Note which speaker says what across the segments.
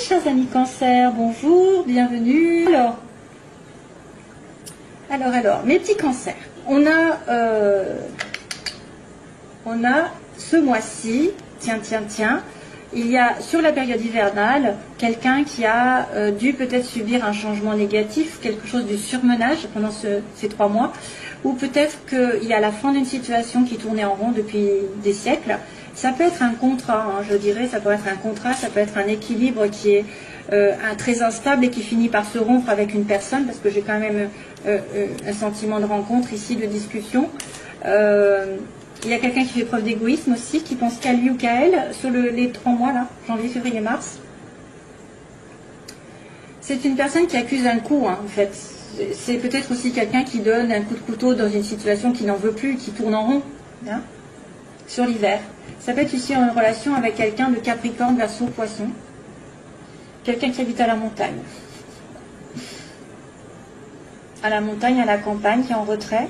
Speaker 1: chers amis Cancer, bonjour, bienvenue. Alors, mes petits cancers, on a ce mois-ci, tiens, il y a sur la période hivernale quelqu'un qui a dû peut-être subir un changement négatif, quelque chose du surmenage pendant ces 3 mois, ou peut-être qu'il y a la fin d'une situation qui tournait en rond depuis des siècles. Ça peut être un contrat, hein, je dirais, ça peut être un contrat, ça peut être un équilibre qui est très instable et qui finit par se rompre avec une personne, parce que j'ai quand même un sentiment de rencontre ici, de discussion. Il y a quelqu'un qui fait preuve d'égoïsme aussi, qui pense qu'à lui ou qu'à elle, sur les 3 mois, là, janvier, février, mars. C'est une personne qui accuse un coup, hein, en fait. C'est peut-être aussi quelqu'un qui donne un coup de couteau dans une situation qui n'en veut plus, qui tourne en rond, hein, sur l'hiver. Ça peut être ici en relation avec quelqu'un de Capricorne, Verseau, Poisson. Quelqu'un qui habite à la montagne. À la montagne, à la campagne, qui est en retrait.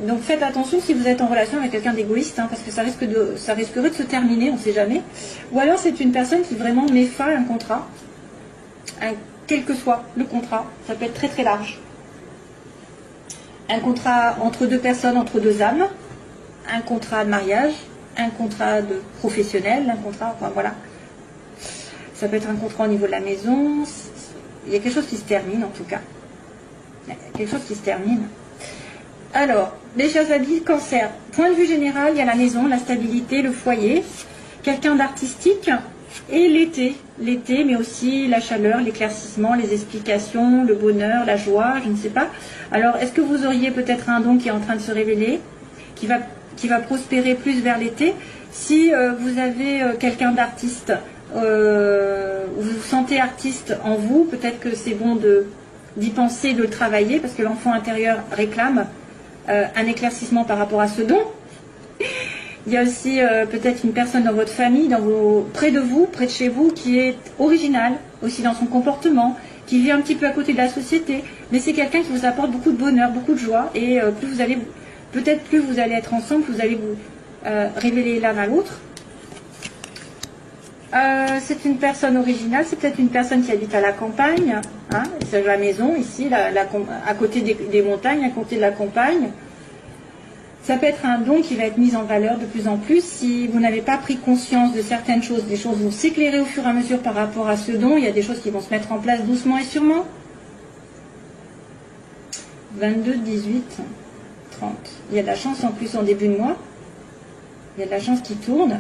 Speaker 1: Donc faites attention si vous êtes en relation avec quelqu'un d'égoïste, hein, parce que ça risquerait de se terminer, on ne sait jamais. Ou alors c'est une personne qui vraiment met fin à un contrat, quel que soit le contrat, ça peut être très très large. Un contrat entre 2 personnes, entre 2 âmes, un contrat de mariage, un contrat de professionnel, un contrat, enfin voilà. Ça peut être un contrat au niveau de la maison, il y a quelque chose qui se termine en tout cas. Il y a quelque chose qui se termine. Alors, les chers amis Cancer, point de vue général, il y a la maison, la stabilité, le foyer, quelqu'un d'artistique et l'été, mais aussi la chaleur, l'éclaircissement, les explications, le bonheur, la joie, je ne sais pas. Alors, est-ce que vous auriez peut-être un don qui est en train de se révéler, qui va prospérer plus vers l'été? Si vous avez quelqu'un d'artiste, vous vous sentez artiste en vous, peut-être que c'est bon d'y penser, de le travailler, parce que l'enfant intérieur réclame un éclaircissement par rapport à ce don. Il y a aussi peut-être une personne dans votre famille, près de vous, près de chez vous, qui est originale, aussi dans son comportement, qui vit un petit peu à côté de la société, mais c'est quelqu'un qui vous apporte beaucoup de bonheur, beaucoup de joie, et plus vous allez être ensemble, vous allez vous révéler l'un à l'autre. C'est une personne originale, c'est peut-être une personne qui habite à la campagne, hein, c'est la maison ici, à côté des montagnes, à côté de la campagne. Ça peut être un don qui va être mis en valeur de plus en plus. Si vous n'avez pas pris conscience de certaines choses, des choses vont s'éclairer au fur et à mesure par rapport à ce don, il y a des choses qui vont se mettre en place doucement et sûrement. 22, 18, 30. Il y a de la chance en plus en début de mois. Il y a de la chance qui tourne.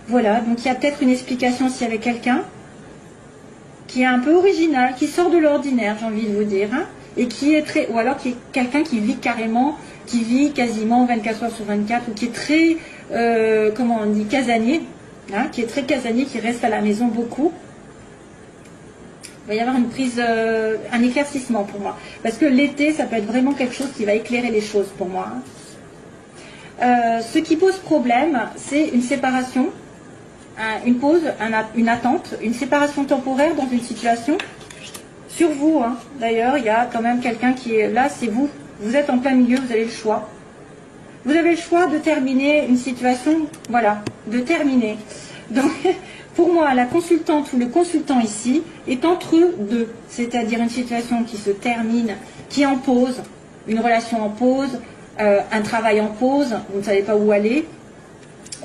Speaker 1: Voilà, donc il y a peut-être une explication s'il y avait quelqu'un qui est un peu original, qui sort de l'ordinaire, j'ai envie de vous dire, hein, et qui est ou alors qui est quelqu'un qui vit carrément, qui vit quasiment 24 heures sur 24, ou qui est très, comment on dit, casanier, hein, qui est très casanier, qui reste à la maison beaucoup. Il va y avoir une prise, un éclaircissement pour moi, parce que l'été, ça peut être vraiment quelque chose qui va éclairer les choses pour moi, hein. Ce qui pose problème, c'est une séparation, une pause, une attente, une séparation temporaire dans une situation. Sur vous, hein, d'ailleurs, il y a quand même quelqu'un qui est là, c'est vous. Vous êtes en plein milieu, vous avez le choix. Vous avez le choix de terminer une situation, voilà, de terminer. Donc, pour moi, la consultante ou le consultant ici est entre deux, c'est-à-dire une situation qui se termine, qui est en pause, une relation en pause, un travail en pause, vous ne savez pas où aller,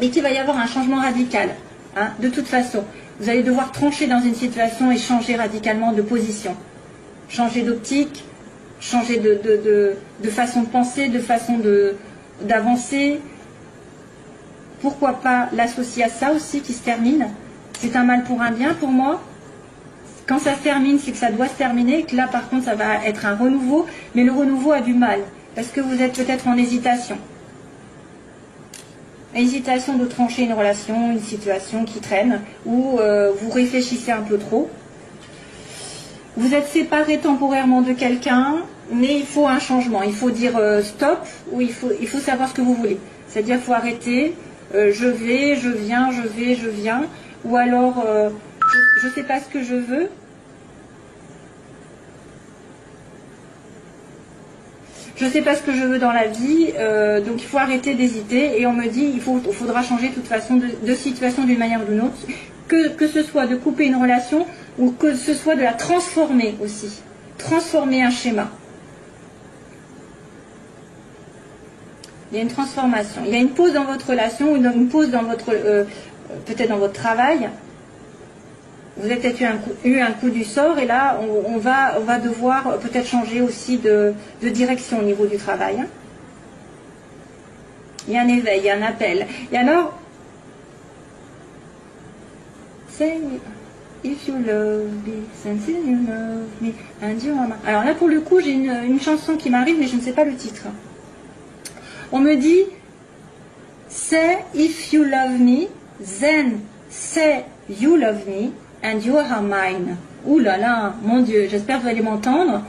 Speaker 1: et qu'il va y avoir un changement radical. Hein, de toute façon, vous allez devoir trancher dans une situation et changer radicalement de position. Changer d'optique, changer de façon de penser, de façon d'avancer. Pourquoi pas l'associer à ça aussi qui se termine? C'est un mal pour un bien pour moi. Quand ça se termine, c'est que ça doit se terminer, et que là par contre ça va être un renouveau, mais le renouveau a du mal, parce que vous êtes peut-être en hésitation. Hésitation de trancher une relation, une situation qui traîne, ou vous réfléchissez un peu trop. Vous êtes séparé temporairement de quelqu'un, mais il faut un changement. Il faut dire stop, ou il faut savoir ce que vous voulez. C'est-à-dire qu'il faut arrêter, je vais, je viens, je vais, je viens, ou alors je ne sais pas ce que je veux. je ne sais pas ce que je veux dans la vie, donc il faut arrêter d'hésiter. Et on me dit, faudra changer de toute façon de situation d'une manière ou d'une autre, que ce soit de couper une relation ou que ce soit de la transformer aussi. Transformer un schéma. Il y a une transformation. Il y a une pause dans votre relation ou une pause dans votre, peut-être dans votre travail. Vous avez peut-être eu un coup du sort et là, on va devoir peut-être changer aussi de direction au niveau du travail. Il y a un éveil, il y a un appel. Et alors, say if you love me, since you love me, and you are mine. Alors là, pour le coup, j'ai une chanson qui m'arrive, mais je ne sais pas le titre. On me dit, say if you love me, then say you love me, and you are mine. Ouh là là, mon Dieu, j'espère que vous allez m'entendre.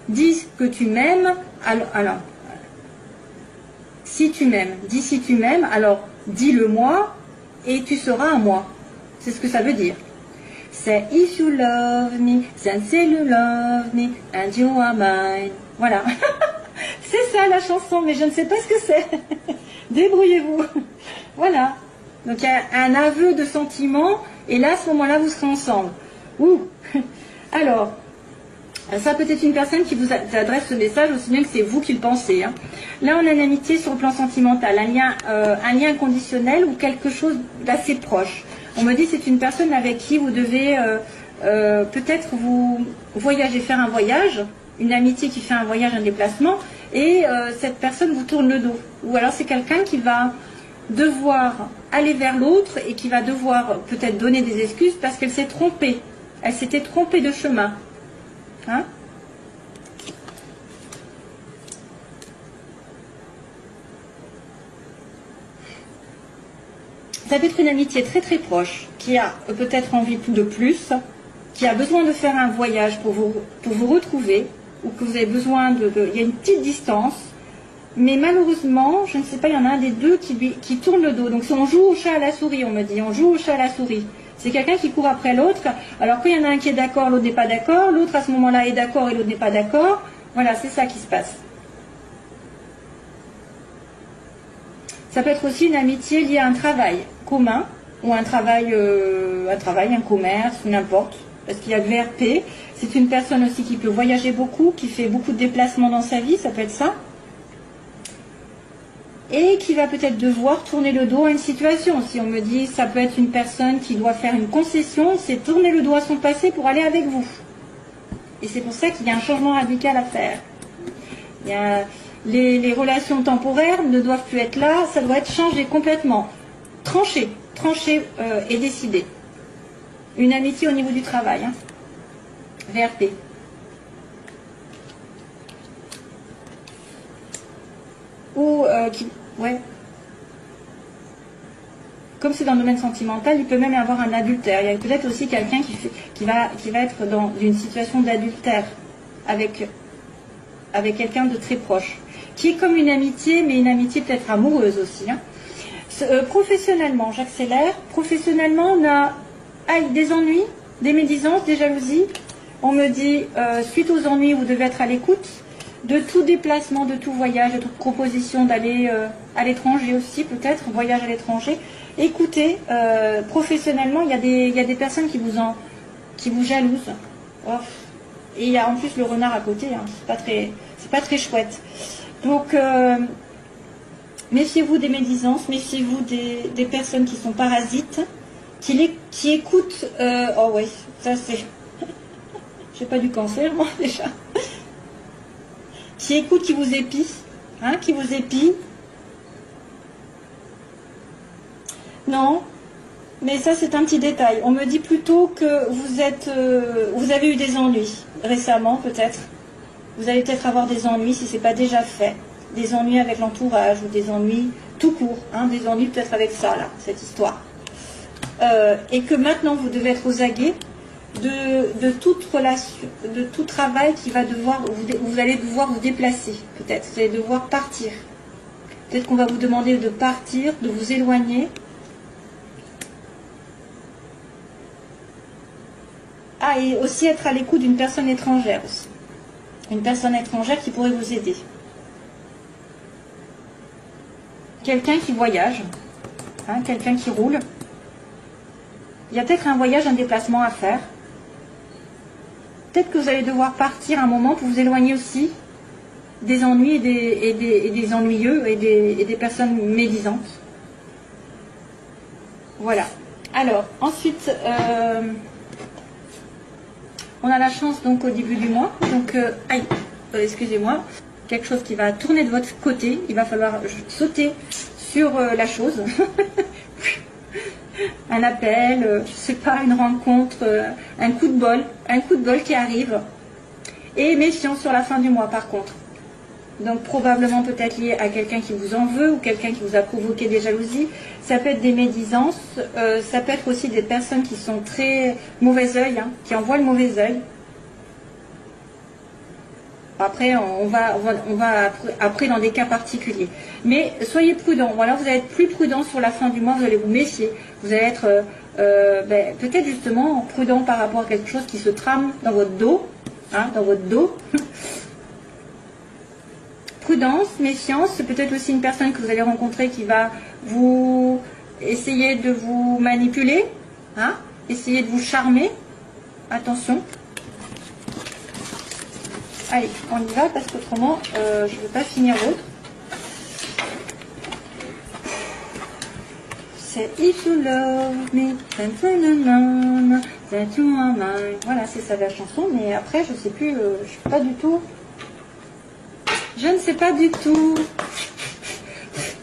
Speaker 1: Dis que tu m'aimes, alors, si tu m'aimes, dis si tu m'aimes, alors dis-le-moi, et tu seras à moi. C'est ce que ça veut dire. Say if you love me, then say you love me, and you are mine. Voilà. C'est ça la chanson, mais je ne sais pas ce que c'est. Débrouillez-vous. Voilà. Donc il y a un aveu de sentiment, et là, à ce moment-là, vous serez ensemble. Ouh. Alors, ça peut être une personne qui vous adresse ce message, aussi bien que c'est vous qui le pensez. Hein. Là, on a une amitié sur le plan sentimental, un lien conditionnel ou quelque chose d'assez proche. On me dit que c'est une personne avec qui vous devez peut-être vous voyager, faire un voyage, une amitié qui fait un voyage, un déplacement, et cette personne vous tourne le dos. Ou alors c'est quelqu'un qui va devoir aller vers l'autre et qui va devoir peut-être donner des excuses parce qu'elle s'est trompée. Elle s'était trompée de chemin. Hein? Ça peut être une amitié très très proche, qui a peut-être envie de plus, qui a besoin de faire un voyage pour vous retrouver, ou que vous avez besoin il y a une petite distance, mais malheureusement, je ne sais pas, il y en a un des deux qui tourne le dos. Donc on joue au chat à la souris, on me dit, on joue au chat à la souris. C'est quelqu'un qui court après l'autre, alors qu'il y en a un qui est d'accord, l'autre n'est pas d'accord, l'autre à ce moment-là est d'accord et l'autre n'est pas d'accord. Voilà, c'est ça qui se passe. Ça peut être aussi une amitié liée à un travail commun, ou un travail, un commerce, ou n'importe, parce qu'il y a le VRP. C'est une personne aussi qui peut voyager beaucoup, qui fait beaucoup de déplacements dans sa vie, ça peut être ça. Et qui va peut-être devoir tourner le dos à une situation. Si on me dit, ça peut être une personne qui doit faire une concession, c'est tourner le dos à son passé pour aller avec vous. Et c'est pour ça qu'il y a un changement radical à faire. Il y a les relations temporaires ne doivent plus être là, ça doit être changé complètement. Tranché et décidé. Une amitié au niveau du travail. Hein. VRP. Ou ouais. Comme c'est dans le domaine sentimental, il peut même y avoir un adultère. Il y a peut-être aussi quelqu'un qui va être dans une situation d'adultère avec quelqu'un de très proche, qui est comme une amitié, mais une amitié peut-être amoureuse aussi. Hein. Professionnellement, j'accélère. Professionnellement, on a des ennuis, des médisances, des jalousies. On me dit, suite aux ennuis, vous devez être à l'écoute de tout déplacement, de tout voyage, de toute proposition d'aller à l'étranger aussi, peut-être, voyage à l'étranger. Écoutez, professionnellement, il y a des personnes qui vous jalousent. Oh. Et il y a en plus le renard à côté, hein. C'est pas très chouette. Donc, méfiez-vous des médisances, méfiez-vous des personnes qui sont parasites, qui écoutent. Oh ouais, ça c'est. J'ai pas du cancer, moi déjà. Qui écoutent, qui vous épient, hein, qui vous épient. Non, mais ça c'est un petit détail. On me dit plutôt que vous avez eu des ennuis récemment, peut-être. Vous allez peut-être avoir des ennuis si ce n'est pas déjà fait. Des ennuis avec l'entourage ou des ennuis tout court. Hein, des ennuis peut-être avec ça, là, cette histoire. Et que maintenant vous devez être aux aguets de toute relation, de tout travail qui va devoir, vous allez devoir vous déplacer, peut-être. Vous allez devoir partir. Peut-être qu'on va vous demander de partir, de vous éloigner. Ah, et aussi être à l'écoute d'une personne étrangère aussi. Une personne étrangère qui pourrait vous aider. quelqu'un qui voyage, hein, quelqu'un qui roule. Il y a peut-être un voyage, un déplacement à faire. Peut-être que vous allez devoir partir un moment pour vous éloigner aussi des ennuis et des ennuyeux et des personnes médisantes. Voilà. Alors, ensuite, on a la chance donc au début du mois. Donc, excusez-moi, quelque chose qui va tourner de votre côté. Il va falloir sauter sur la chose. Un appel, je sais pas, une rencontre, un coup de bol qui arrive. Et méfiance sur la fin du mois par contre. Donc probablement peut-être lié à quelqu'un qui vous en veut ou quelqu'un qui vous a provoqué des jalousies. Ça peut être des médisances, ça peut être aussi des personnes qui sont très mauvais œil, hein, qui envoient le mauvais œil. Après, on va après dans des cas particuliers. Mais soyez prudents. Voilà, vous allez être plus prudent sur la fin du mois, vous allez vous méfier. Vous allez être peut-être justement prudent par rapport à quelque chose qui se trame dans votre dos. Hein, dans votre dos. Prudence, méfiance, c'est peut-être aussi une personne que vous allez rencontrer qui va vous essayer de vous manipuler, hein, essayer de vous charmer. Attention. Allez, on y va parce qu'autrement, je ne veux pas finir l'autre. C'est If You Love Me, that you are mine. Voilà, c'est ça la chanson, mais après, je ne sais plus, je suis pas du tout. Je ne sais pas du tout.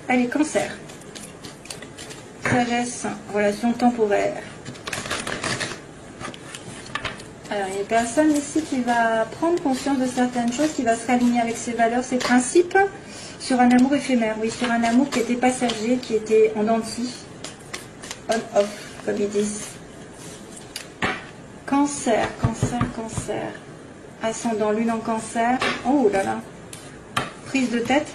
Speaker 1: Allez, Cancer. Sagesse, relation temporaire. Alors, il y a une personne ici qui va prendre conscience de certaines choses, qui va se réaligner avec ses valeurs, ses principes, sur un amour éphémère. Oui, sur un amour qui était passager, qui était en dents de scie. On-off, comme ils disent. Cancer, cancer, cancer. Ascendant lune en cancer. Oh là là. Prise de tête.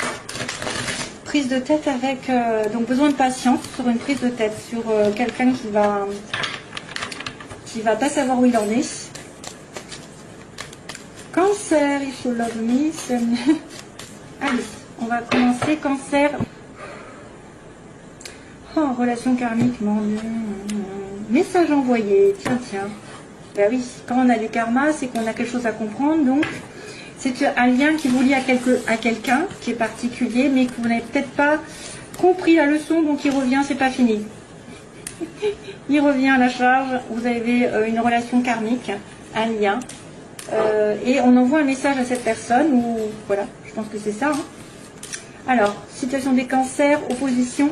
Speaker 1: Prise de tête avec donc besoin de patience sur une prise de tête, sur quelqu'un qui va pas savoir où il en est. Cancer, if you love me. Allez, on va commencer. Cancer. Oh, relation karmique, mon Dieu. Message envoyé. Tiens, tiens. Ben oui, quand on a du karma, c'est qu'on a quelque chose à comprendre. Donc, c'est un lien qui vous lie à quelqu'un qui est particulier, mais que vous n'avez peut-être pas compris la leçon, donc il revient, c'est pas fini. Il revient à la charge. Vous avez une relation karmique, un lien. Et on envoie un message à cette personne, ou voilà, je pense que c'est ça. Hein. Alors, situation des cancers, opposition,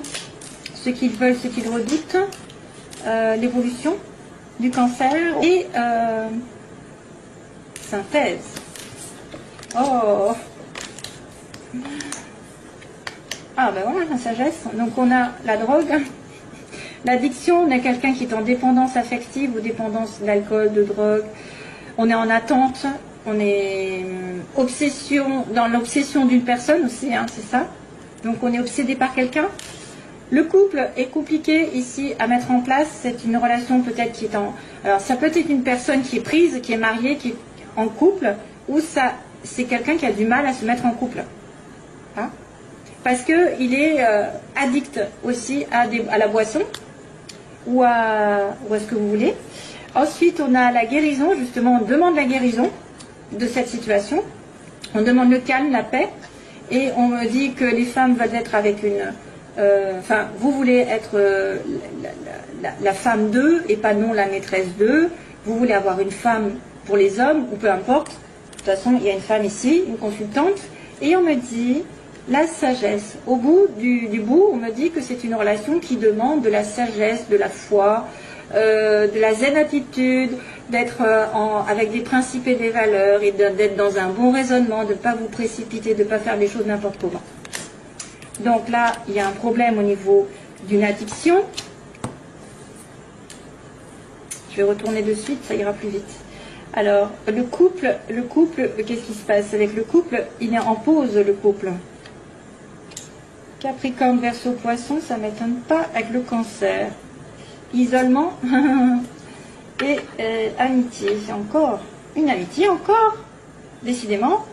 Speaker 1: ce qu'ils veulent, ce qu'ils redoutent, l'évolution du cancer et synthèse. Oh! Ah ben voilà, la sagesse. Donc on a la drogue, l'addiction, on a quelqu'un qui est en dépendance affective ou dépendance d'alcool, de drogue. On est en attente, on est dans l'obsession d'une personne aussi, hein, c'est ça. Donc on est obsédé par quelqu'un. Le couple est compliqué ici à mettre en place. C'est une relation peut-être qui est en... Alors ça peut être une personne qui est prise, qui est mariée, qui est en couple, ou ça, c'est quelqu'un qui a du mal à se mettre en couple. Hein, parce qu'il est addict aussi à la boisson, ou à ce que vous voulez. Ensuite, on a la guérison, justement, on demande la guérison de cette situation. On demande le calme, la paix, et on me dit que les femmes veulent être avec une... Enfin, vous voulez être la femme d'eux et pas non la maîtresse d'eux. Vous voulez avoir une femme pour les hommes, ou peu importe. De toute façon, il y a une femme ici, une consultante, et on me dit la sagesse. Au bout du bout, on me dit que c'est une relation qui demande de la sagesse, de la foi, de la zen attitude, d'être avec des principes et des valeurs, et d'être dans un bon raisonnement, de ne pas vous précipiter, de ne pas faire des choses n'importe comment. Donc là, il y a un problème au niveau d'une addiction. Je vais retourner de suite, ça ira plus vite. Alors, le couple, qu'est-ce qui se passe avec le couple? Il est en pause, le couple. Capricorne, Verseau, Poisson, ça ne m'étonne pas avec le cancer. Isolement et amitié. Encore une amitié, encore. Décidément.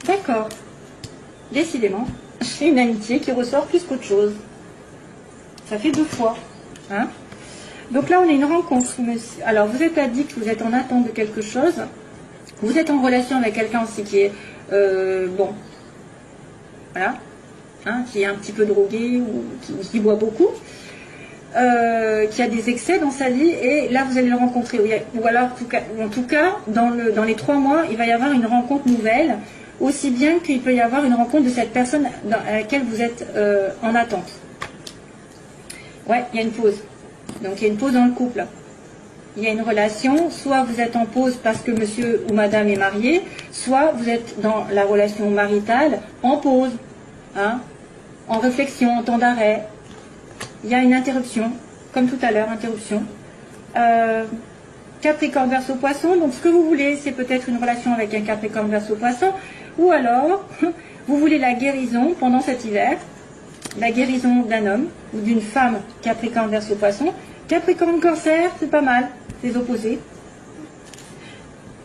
Speaker 1: D'accord. Décidément. chercher une amitié qui ressort plus qu'autre chose. Ça fait 2 fois. Hein. Donc là, on a une rencontre. Alors, vous êtes addict, vous êtes en attente de quelque chose. Vous êtes en relation avec quelqu'un aussi qui est, bon, voilà, hein, qui est un petit peu drogué ou qui boit beaucoup, qui a des excès dans sa vie, et là, vous allez le rencontrer. Ou alors, en tout cas, dans les 3 mois, il va y avoir une rencontre nouvelle, aussi bien qu'il peut y avoir une rencontre de cette personne à laquelle vous êtes en attente. Ouais, il y a une pause. Donc, il y a une pause dans le couple. Il y a une relation, soit vous êtes en pause parce que monsieur ou madame est marié, soit vous êtes dans la relation maritale en pause, hein, en réflexion, en temps d'arrêt. Il y a une interruption, comme tout à l'heure, interruption. Capricorne Verseau Poisson, donc ce que vous voulez, c'est peut-être une relation avec un Capricorne Verseau Poisson, ou alors, vous voulez la guérison pendant cet hiver, la guérison d'un homme ou d'une femme Capricorne Verseau Poisson. Capricorne Cancer, c'est pas mal, les opposés.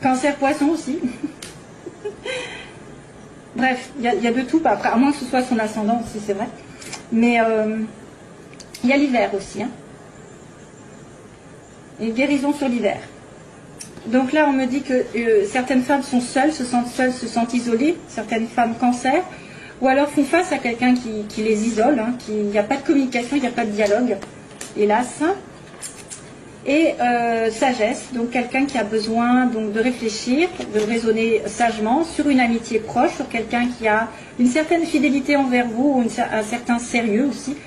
Speaker 1: Cancer Poisson aussi. Bref, il y a de tout, après, à moins que ce soit son ascendant aussi, c'est vrai. Mais il y a l'hiver aussi. Hein. Et guérison sur l'hiver. Donc là, on me dit que certaines femmes sont seules, se sentent isolées, certaines femmes Cancer, ou alors font face à quelqu'un qui les isole, hein, il n'y a pas de communication, il n'y a pas de dialogue, hélas. Et sagesse, donc quelqu'un qui a besoin donc, de réfléchir, de raisonner sagement sur une amitié proche, sur quelqu'un qui a une certaine fidélité envers vous, ou un certain sérieux aussi,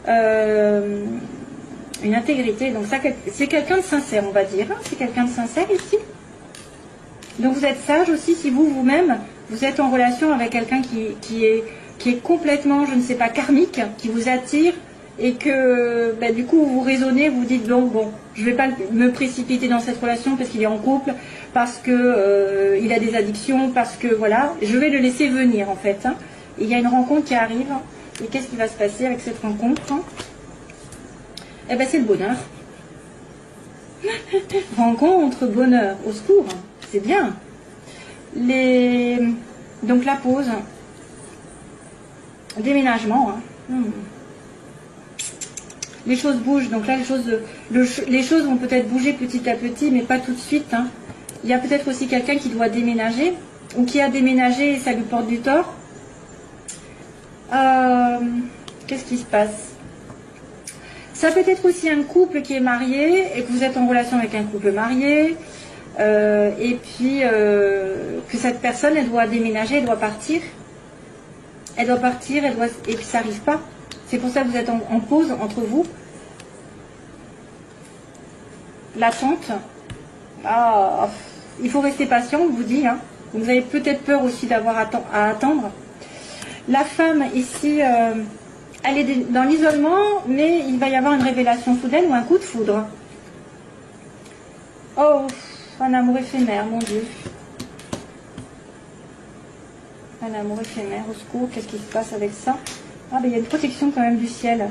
Speaker 1: une intégrité. Donc ça, c'est quelqu'un de sincère, on va dire. Hein, c'est quelqu'un de sincère ici. Donc vous êtes sage aussi si vous-même, vous êtes en relation avec quelqu'un qui est complètement, je ne sais pas, karmique, qui vous attire, et que bah, du coup vous raisonnez, vous dites bon, je ne vais pas me précipiter dans cette relation parce qu'il est en couple, parce que il a des addictions, parce que voilà, je vais le laisser venir en fait. Hein. Et il y a une rencontre qui arrive, et qu'est-ce qui va se passer avec cette rencontre? Eh bien c'est le bonheur. Rencontre, bonheur, au secours, c'est bien. Donc la pause, déménagement. Hein. Les choses bougent, donc là les choses vont peut-être bouger petit à petit, mais pas tout de suite. Hein. Il y a peut-être aussi quelqu'un qui doit déménager, ou qui a déménagé et ça lui porte du tort. Qu'est-ce qui se passe? Ça peut être aussi un couple qui est marié, et que vous êtes en relation avec un couple marié, et puis que cette personne, elle doit déménager, elle doit partir. Et puis ça n'arrive pas. C'est pour ça que vous êtes en pause entre vous. L'attente. Il faut rester patient, on vous dit. Hein. Vous avez peut-être peur aussi d'avoir à attendre. La femme ici, elle est dans l'isolement, mais il va y avoir une révélation soudaine ou un coup de foudre. Oh, un amour éphémère, mon Dieu. Un amour éphémère, au secours, qu'est-ce qui se passe avec ça? Il y a une protection quand même du ciel.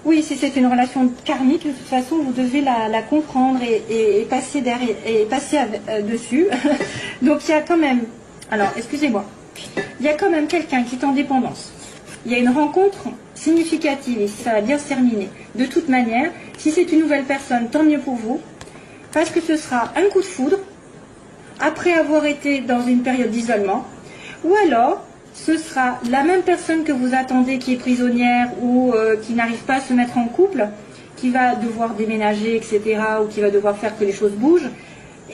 Speaker 1: Oui, si c'est une relation karmique, de toute façon, vous devez la comprendre et passer derrière, et passer dessus. Donc il y a quand même, alors excusez-moi, il y a quand même quelqu'un qui est en dépendance. Il y a une rencontre significative et ça va bien se terminer. De toute manière, si c'est une nouvelle personne, tant mieux pour vous, parce que ce sera un coup de foudre, après avoir été dans une période d'isolement, ou alors ce sera la même personne que vous attendez qui est prisonnière ou qui n'arrive pas à se mettre en couple, qui va devoir déménager, etc., ou qui va devoir faire que les choses bougent,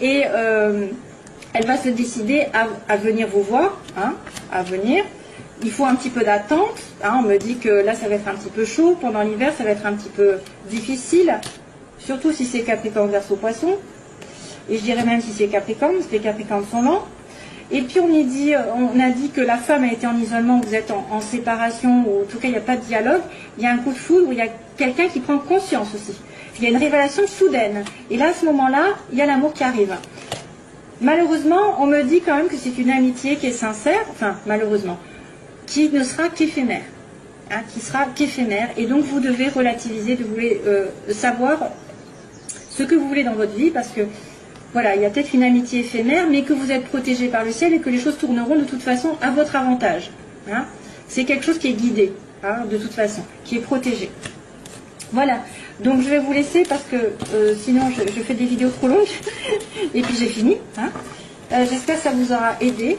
Speaker 1: et elle va se décider à venir vous voir, hein, à venir. Il faut un petit peu d'attente, hein, on me dit que là ça va être un petit peu chaud, pendant l'hiver ça va être un petit peu difficile, surtout si c'est Capricorne Verseau Poisson, et je dirais même si c'est Capricorne, parce que les Capricornes sont lents. Et puis on a dit que la femme a été en isolement, vous êtes en séparation, ou en tout cas il n'y a pas de dialogue, il y a un coup de foudre, où il y a quelqu'un qui prend conscience aussi. Il y a une révélation soudaine. Et là, à ce moment-là, il y a l'amour qui arrive. Malheureusement, on me dit quand même que c'est une amitié qui est sincère, enfin malheureusement, qui ne sera qu'éphémère. Hein, qui sera qu'éphémère. Et donc vous devez relativiser, vous devez savoir ce que vous voulez dans votre vie, parce que voilà, il y a peut-être une amitié éphémère, mais que vous êtes protégé par le ciel et que les choses tourneront de toute façon à votre avantage. Hein. C'est quelque chose qui est guidé, hein, de toute façon, qui est protégé. Voilà, donc je vais vous laisser parce que sinon je fais des vidéos trop longues. Et puis j'ai fini. Hein. J'espère que ça vous aura aidé.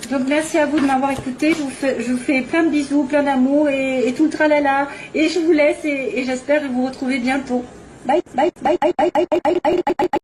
Speaker 1: Donc merci à vous de m'avoir écouté. Je vous fais plein de bisous, plein d'amour et tout le tralala. Et je vous laisse et j'espère vous retrouver bientôt. Bye, bye, bye, bye, bye, bye, bye, bye, bye.